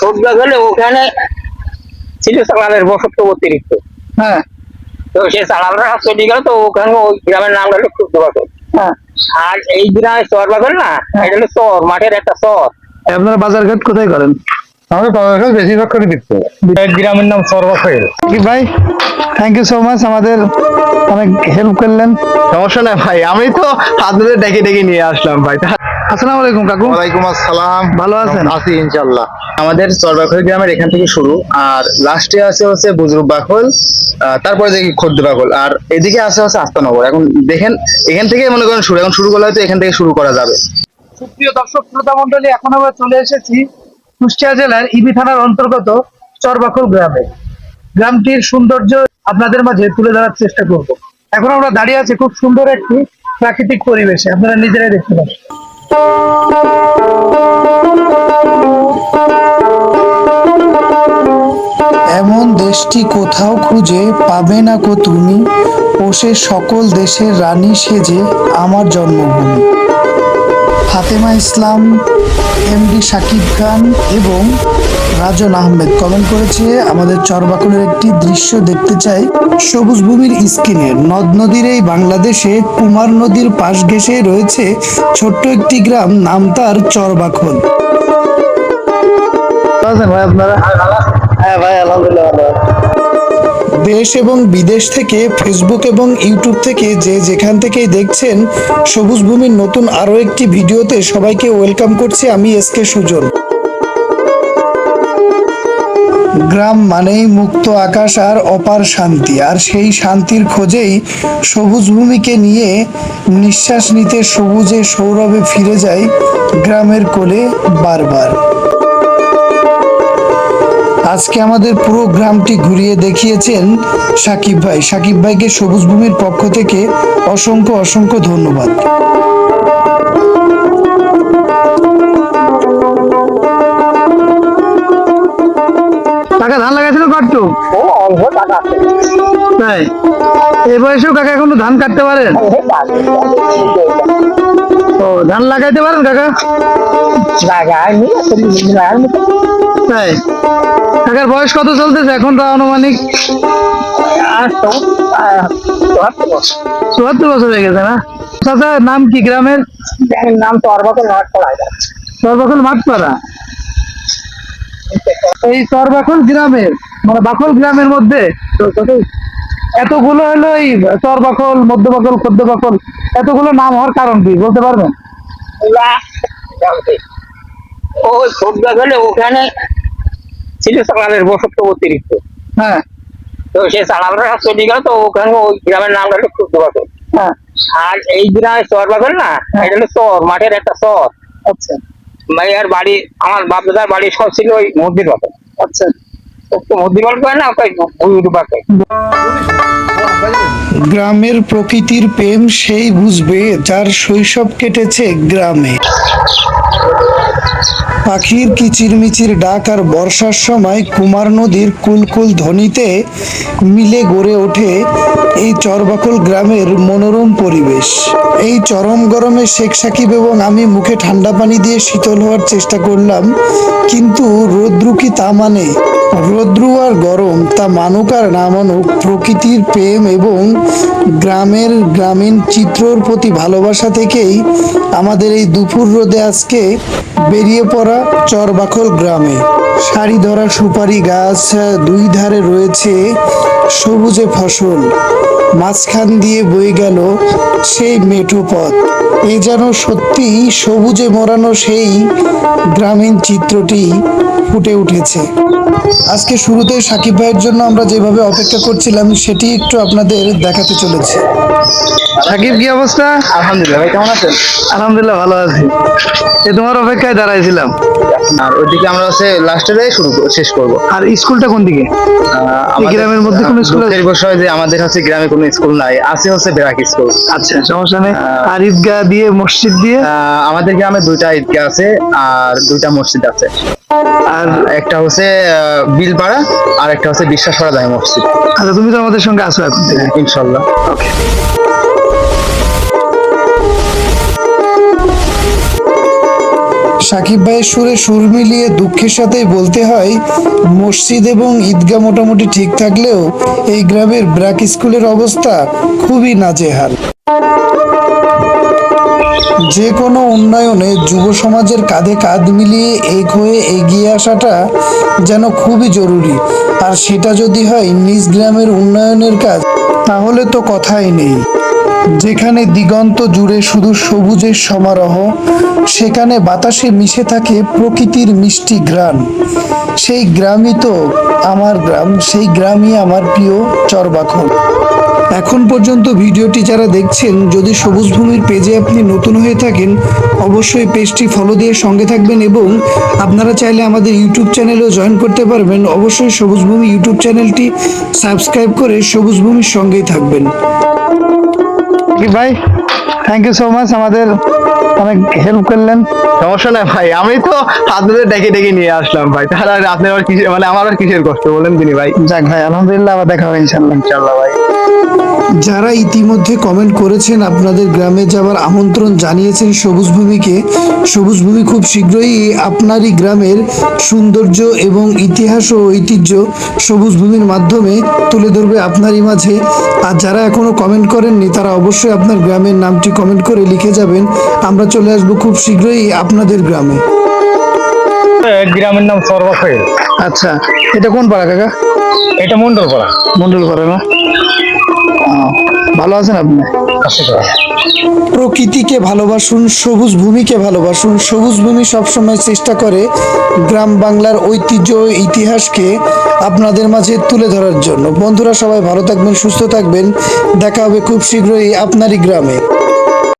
সবজা গেলে ওখানে ছিল চালালের বসত অতিরিক্ত। হ্যাঁ তো সে চালালরা চলে গেল, তো ওখানে ওই গ্রামের নাম হলো ক্ষুদ্রবাগল। হ্যাঁ। আর এই গ্রামে চর বাগল না, এটা হলো চর, মাঠের একটা চর। আপনারা বাজার ঘাট কোথায় করেন? আমাদের বাজারঘাট বেশিরভাগ করে দিচ্ছে। গ্রামের নাম সর্বাফেল। কি ভাই, থ্যাংক ইউ সো মাচ, আমাদের অনেক হেল্প করলেন। সমস্যা না ভাই, আমি তো আপনাদের ডেকে ডেকে নিয়ে আসলাম ভাই। আসসালামু আলাইকুম কাকু। ওয়ালাইকুম আসসালাম। ভালো আছেন? আছি ইনশাআল্লাহ। আমাদের চরবাখল গ্রামের এখান থেকে শুরু, আর লাস্টে আছে হচ্ছে বুজরুক বাখল, তারপরে দেখি খদ্দ বাখল, আর এদিকে আছে হচ্ছে আস্তানগর। এখন দেখেন এখান থেকে মনে করেন শুরু, এখন শুরু করলে হয়তো এখান থেকে শুরু করা যাবে। সুপ্রিয় দর্শক শ্রোতা মন্ডলী, এখন আমরা চলে এসেছি কুষ্টিয়া জেলার ইবি থানার অন্তর্গত চরবাখল গ্রামে। গ্রামটির সৌন্দর্য আপনাদের মাঝে তুলে ধরার চেষ্টা করব। এখন আমরা দাঁড়িয়ে আছি খুব সুন্দর একটি প্রাকৃতিক পরিবেশে, আপনারা নিজেরাই দেখতে পাচ্ছেন। এমন দেশটি কোথাও খুঁজে পাবে না কো তুমি, ও সে সকল দেশের রানী সেজে আমার জন্মভূমি। ফাতেমা ইসলাম, এমডি শাকিব খান এবং রাজন আহমেদ কমেন্ট করেছে, আমাদের চরবাকলের একটি দৃশ্য দেখতে চাই সবুজ ভূমির স্ক্রিনে। নদ নদীর এই বাংলাদেশে কুমার নদীর পাশ ঘেঁষে রয়েছে ছোট্ট একটি গ্রাম, নাম তার চরবাকল। ভাই আপনারা? হ্যাঁ ভাই, আলহামদুলিল্লাহ ভালো আছি। দেশ এবং বিদেশ থেকে, ফেসবুক এবং ইউটিউব থেকে যে যেখান থেকেই দেখছেন, সবুজ ভূমির নতুন আরো একটি ভিডিওতে সবাইকে ওয়েলকাম করছি আমি এসকে সুজন। গ্রাম মানেই মুক্ত আকাশ আর অপার শান্তি, আর সেই শান্তির খোঁজেই সবুজ ভূমিকে নিয়ে নিঃশ্বাস নিতে সবুজে সৌরভে ফিরে যায় গ্রামের কোলে বারবার। আজকে আমাদের পুরো গ্রামটি ঘুরিয়ে দেখিয়েছেন সাকিব ভাই। সাকিব ভাইকে সবুজ ভূমির পক্ষ থেকে অসংখ্য অসংখ্য ধন্যবাদ। কাকা ধান লাগাইছিল কাটতো? ও অল্প টাকা আছে। তাই এই বয়সেও কাকা এখনো ধান কাটতে পারেন? ও, ধান লাগাইতে পারেন কাকা? লাগাইনি, লাগাইনি। তাই কাকার বয়স কত চলতেছে এখন? তো আনুমানিক আর তো 74 বছর। 74 বছর হয়ে গেছে না? চাচা, নাম কি গ্রামের? গ্রামের নাম চরবাগল, মাঠ পড়ায় যাচ্ছে। চরবাখল মাঠপাড়া। এই চরবাখল গ্রামের মানে বাখল গ্রামের মধ্যে এতগুলো হলো এই চরবাখল, মধ্যবাখল, খদ্দবাখল, এতগুলো নাম হওয়ার কারণ কি বলতে পারবেন? ওই সবজা গেলে ওখানে ছিল চালালের বসত অতিরিক্ত। হ্যাঁ তো সে চালালরা চলে গেল, তো ওখানে ওই গ্রামের নাম হলো ক্ষুদ্রবাগল। হ্যাঁ। আর এই গ্রামে চর বাগল না, এটা হলো চর, মাঠের একটা চর। আচ্ছা মাইয়ার বাড়ি, আমার বাপ দাদার বাড়ি সব ছিল ওই মসজিদ বাগল। আচ্ছা। মসজিদ বাগল করে না, ওই বাগল। গ্রামের প্রকৃতির প্রেম সেই বুঝবে যার শৈশব কেটেছে গ্রামে। পাখির কিচিরমিচির ডাক আর বর্ষার সময় কুমার নদীর কুলকুল ধ্বনিতে মিলে গড়ে ওঠে এই চরবাকল গ্রামের মনোরম পরিবেশ। এই চরম গরমে শেখ সাকিব এবং আমি মুখে ঠান্ডা পানি দিয়ে শীতল হওয়ার চেষ্টা করলাম, কিন্তু রৌদ্রু কি তা মানে? রৌদ্রু আর গরম তা মানুক আর না মানুক, প্রকৃতির প্রেম এবং গ্রামীণ চিত্রর প্রতি ভালোবাসা থেকেই আমাদের এই দুপুর রোদে আজকে বেরিয়ে পড়া চরবাখল গ্রামে। সারি ধরা সুপারি গাছ, দুই ধারে রয়েছে সবুজে ফসল, মাঝখান দিয়ে বয়ে গেল সেই মেঠো পথ। এ যেন সত্যি সবুজে মোড়ানো সেই গ্রামীণ চিত্রটি ফুটে উঠেছে। আজকে শুরুতে সাকিব ভাইয়ের জন্য আমরা যেভাবে অপেক্ষা করছিলাম সেটি একটু আপনাদের দেখাতে চলেছি। সাকিব, কি অবস্থা? আলহামদুলিল্লাহ ভাই, কেমন আছেন? আলহামদুলিল্লাহ ভালো আছি। তোমার অপেক্ষায় দাঁড়াইছিলাম। আর ওইদিকে আমরা হচ্ছে লাস্টে শেষ করবো। আর স্কুলটা কোন দিকে? গ্রামের মধ্যে কোনো স্কুল আছে? বিষয় যে আমাদের হচ্ছে গ্রামে কোনো স্কুল নাই, আছে হচ্ছে ব্রাক স্কুল। আচ্ছা, সমস্যা নেই। আর ঈদগাহ দিয়ে, মসজিদ দিয়ে? আমাদের গ্রামে 2টা ঈদগাহ আছে আর 2টা মসজিদ আছে। আর একটা হচ্ছে বিলপাড়া আর একটা হচ্ছে বিশ্বাসপাড়া জামে মসজিদ। আচ্ছা, তুমি তো আমাদের সঙ্গে আসো এখন থেকে। ইনশাল্লাহ। ওকে। সাকিব ভাইয়ের সুরে সুর মিলিয়ে দুঃখের সাথেই বলতে হয়, মসজিদ এবং ঈদগাহ মোটামুটি ঠিক থাকলেও এই গ্রামের ব্র্যাক স্কুলের অবস্থা খুবই নাজেহাল। যে কোনো উন্নয়নে যুব সমাজের কাঁধে কাঁধ মিলিয়ে এক হয়ে এগিয়ে আসাটা যেন খুবই জরুরি। আর সেটা যদি হয় নিজ গ্রামের উন্নয়নের কাজ, তাহলে তো কথাই নেই। যেখানে দিগন্ত জুড়ে শুধু সবুজের সমারোহ, সেখানে বাতাসে মিশে থাকে প্রকৃতির মিষ্টি ঘ্রাণ। সেই গ্রামই তো আমার গ্রাম, সেই গ্রামই আমার প্রিয় চরবাখল। এখন পর্যন্ত ভিডিওটি যারা দেখছেন, যদি সবুজ ভূমির পেজে আপনি নতুন হয়ে থাকেন, অবশ্যই পেজটি ফলো দিয়ে সঙ্গে থাকবেন এবং আপনারা চাইলে আমাদের ইউটিউব চ্যানেলেও জয়েন করতে পারবেন। অবশ্যই সবুজ ভূমি ইউটিউব চ্যানেলটি সাবস্ক্রাইব করে সবুজ ভূমির সঙ্গেই থাকবেন। কি ভাই, থ্যাংক ইউ সো মাচ, আমাদের অনেক হেল্প করলেন। সমস্যা নাই ভাই, আমি তো আপনাদের ডেকে ডেকে নিয়ে আসলাম ভাই, তাহলে আর আপনার আবার কিসের, মানে আমার আর কিসের কষ্ট বলেন তিনি ভাই। যাক ভাই, আলহামদুলিল্লাহ, আবার দেখা হবে ইনশাল্লাহ। ইনশাল্লাহ ভাই। যারা ইতিমধ্যে কমেন্ট করেছেন, আপনাদের গ্রামে যাওয়ার আমন্ত্রণ জানিয়েছেন সবুজ ভূমিকে, সবুজ ভূমি খুব শীঘ্রই আপনারই গ্রামের সৌন্দর্য এবং ইতিহাস ও ঐতিহ্য সবুজ ভূমির মাধ্যমে তুলে ধরবে আপনারই মাঝে। আর যারা এখনো কমেন্ট করেননি, তারা অবশ্যই আপনার গ্রামের নামটি কমেন্ট করে লিখে যাবেন। আমরা চলে আসবো খুব শীঘ্রই আপনাদের গ্রামে। গ্রামের নাম চরবাখল। আচ্ছা, এটা কোন পাড়া কাকা? এটা মন্ডলপাড়া। মন্ডল পাড়া না? ভালো আছেন আপনি? প্রকৃতিকে ভালোবাসুন, সবুজ ভূমিকে ভালোবাসুন। সবুজ ভূমি সবসময় চেষ্টা করে গ্রাম বাংলার ঐতিহ্য ও ইতিহাসকে আপনাদের মাঝে তুলে ধরার জন্য। বন্ধুরা, সবাই ভালো থাকবেন, সুস্থ থাকবেন। দেখা হবে খুব শীঘ্রই আপনারই গ্রামে।